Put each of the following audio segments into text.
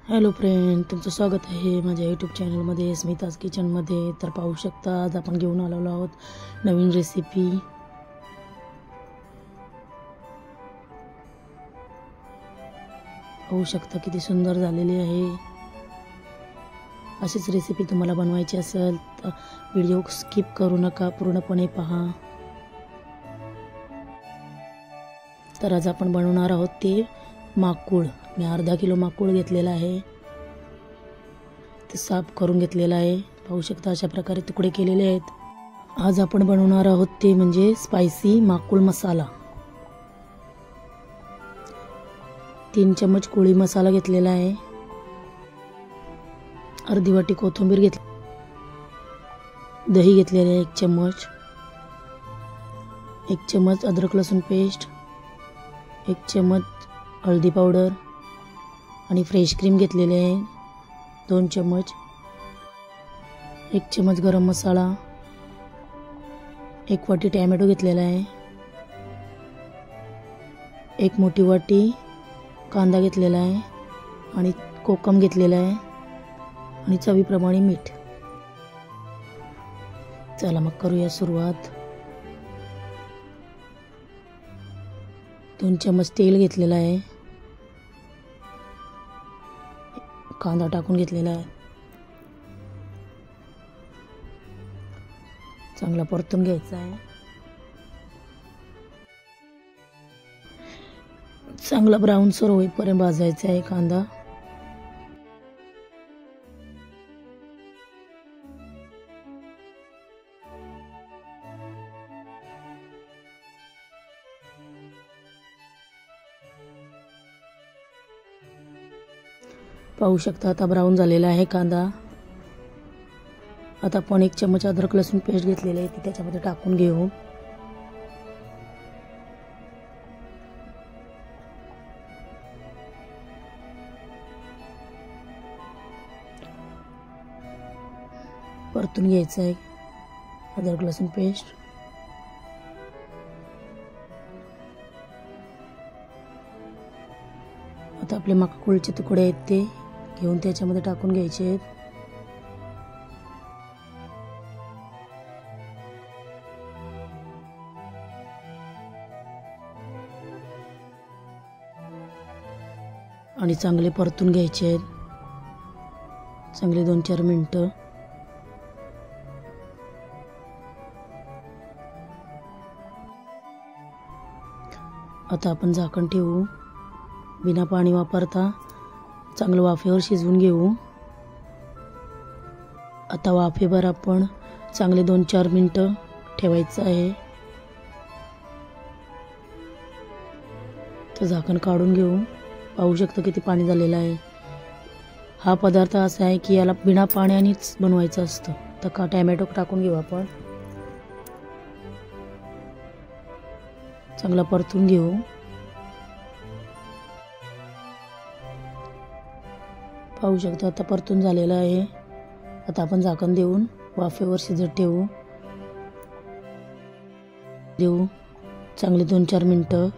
Hello friend, तुमचं स्वागत आहे माझ्या यूट्यूब चॅनलमध्ये स्मिताज किचनमध्ये. तर पाहू शकता आज आपण घेऊन आलेलो आहोत नवीन रेसिपी. पाहू शकता किती सुंदर झालेली आहे. अशीच रेसिपी तुम्हाला बनवायची असेल तर व्हिडिओ स्किप करू नका, पूर्णपणे पहा. तर आज आपण बनवणार आहोत ते माकुळ. मी अर्धा किलो माकुळ घेतलेला आहे, ते साफ करून घेतलेला आहे. पाहू शकता अशा प्रकारे तुकडे केलेले आहेत. आज आपण बनवणार आहोत ते म्हणजे स्पायसी माकुळ मसाला. 3 चम्मच कोळी मसाला घेतलेला आहे. अर्धी वाटी कोथिंबीर घेतली. दही घेतलेले आहे 1 चम्मच. 1 चम्मच अद्रक लसूण पेस्ट, 1 चम्मच हळदी पावडर आणि फ्रेश क्रीम घेतलेले आहे 2 चम्मच. 1 चम्मच गरम मसाला. 1 वाटी टोमॅटो घेतलेला आहे. 1 मोठी वाटी कांदा घेतलेला आहे आणि कोकम घेतलेला आहे आणि चवीप्रमाणे मीठ. चला मग करूया सुरुवात. 2 चम्मच तेल घेतलेलं आहे. कांदा टाकून घेतलेला आहे. चांगला परतून घ्यायचा आहे. चांगला ब्राऊनसर होईपर्यंत भाजायचा आहे कांदा. पाहू शकता आता ब्राऊन झालेला आहे कांदा. आता आपण 1 चम्मच अद्रक लसूण पेस्ट घेतलेली आहे ती त्याच्यामध्ये टाकून घेऊ. परतून घ्यायचं आहे अद्रक लसूण पेस्ट. आता आपले माकुळचे तुकडे आहेत ते घेऊन त्याच्यामध्ये टाकून घ्यायचे आहेत. आणि चांगले परतून घ्यायचे आहेत, चांगले 2-4 मिनिटं. आता आपण झाकण ठेवू. बिना पाणी वापरता चांगलं वाफेवर शिजवून घेऊ. आता वाफेवर आपण चांगले 2-4 मिनिटं ठेवायचं आहे. तर झाकण काढून घेऊ. पाहू शकता किती पाणी झालेलं आहे. हा पदार्थ असा आहे की याला बिना पाण्यानेच बनवायचं असतं. तर टोमॅटो टाकून घेऊ आपण. चांगला परतून घेऊ. पाहू शकता आता परतून झालेला आहे. आता आपण झाकण देऊन वाफेवर शिजत ठेवू. चांगले 2-4 मिनिटं.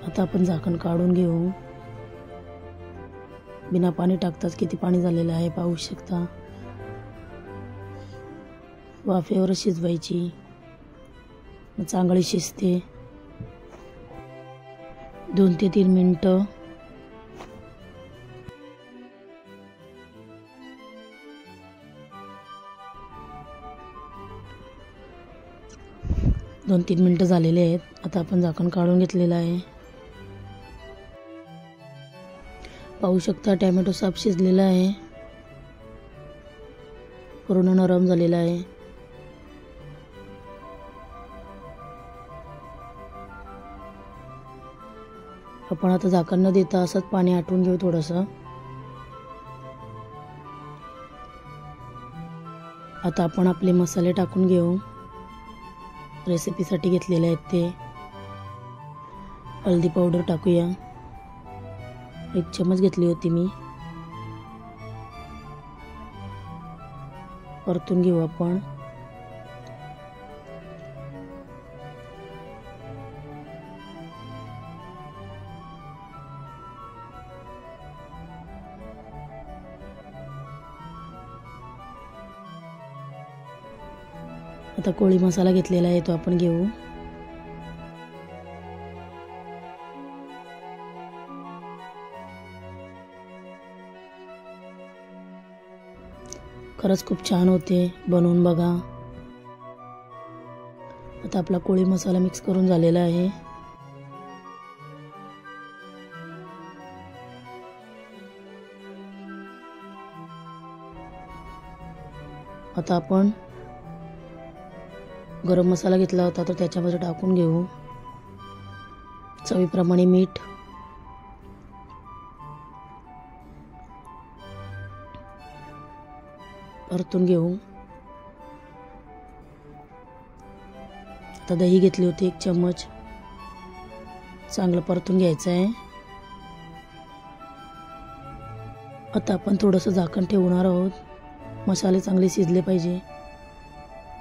आता आपण झाकण काढून घेऊ. बिना पाणी टाकताच किती पाणी झालेलं आहे पाहू शकता. वाफेवर शिजवायची, चांगली शिजते. 2 ते 3 मिनिटं. दोन 3 मिनिटं झालेले आहेत. आता आपण झाकण काढून घेतलेलं आहे. पाहू शकता टोमॅटो साफ शिजलेला आहे, पूर्ण नरम झालेला आहे. आपण आता झाकण न देता असंच पाणी आटवून घेऊ थोडंसं. आता आपण आपले मसाले टाकून घेऊ. रेसिपीसाठी घेतलेले आहेत ते. हळदी पावडर टाकूया. 1 चम्मच घेतली होती मी. परतून घेऊ आपण. आता कोळी मसाला घेतलेला आहे तो आपण घेऊ. खरंच खूप छान होते, बनवून बघा. आता आपला कोळी मसाला मिक्स करून झालेला आहे. आता आपण गरम मसाला घेतला होता तर त्याच्यामध्ये टाकून घेऊ. चवीप्रमाणे मीठ, परतून घेऊ. आता दही घेतली होती 1 चम्मच, चांगलं परतून घ्यायचं आहे. आता आपण थोडंसं झाकण ठेवणार आहोत. मसाले चांगले शिजले पाहिजे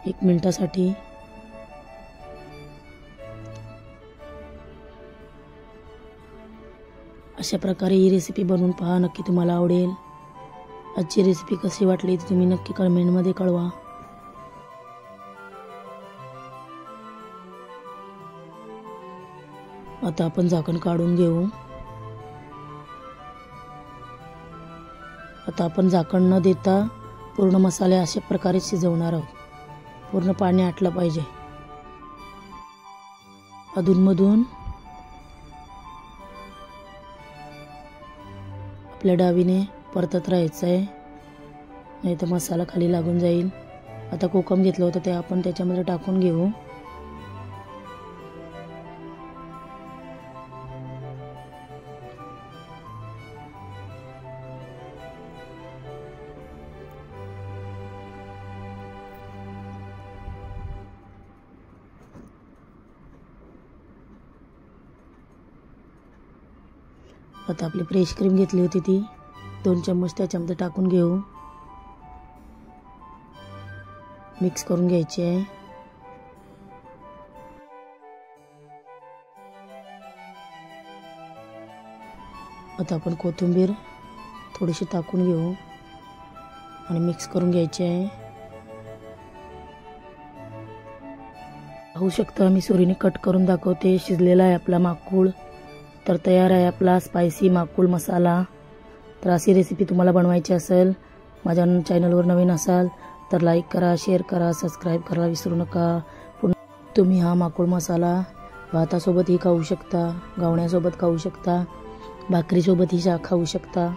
1 मिनिटासाठी. अशा प्रकारे ही रेसिपी बनवून पहा, नक्की तुम्हाला आवडेल. आजची रेसिपी कशी वाटली ती तुम्ही नक्की कमेंटमध्ये कळवा. आता आपण झाकण काढून घेऊ. आता आपण झाकण न देता पूर्ण मसाले अशा प्रकारे शिजवणार आहोत. पूर्ण पाणी आटलं पाहिजे. अधूनमधून आपल्या डावीने परतत राहायचं आहे, नाही तर मसाला खाली लागून जाईल. आता कोकम घेतलं होतं ते आपण त्याच्यामध्ये टाकून घेऊ. आता आपली फ्रेश क्रीम घेतली होती ती 2 चम्मच त्याच्यामध्ये टाकून घेऊ. मिक्स करून घ्यायची आहे. आता आपण कोथिंबीर थोडीशी टाकून घेऊ आणि मिक्स करून घ्यायची आहे. पाहू शकता मी सुरीने कट करून दाखवते. शिजलेला आहे आपला माकुळ. तर तयार आहे आपला स्पायसी माकुळ मसाला. तर अशी रेसिपी तुम्हाला बनवायची असेल, माझ्या चॅनलवर नवीन असाल तर लाईक करा, शेअर करा, सबस्क्राईब करायला विसरू नका. पुन्हा तुम्ही हा माकुळ मसाला भातासोबतही खाऊ शकता, घावण्यासोबत खाऊ शकता, भाकरीसोबतही खाऊ शकता.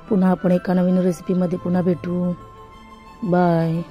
पुन्हा आपण एका नवीन रेसिपीमध्ये पुन्हा भेटू. बाय.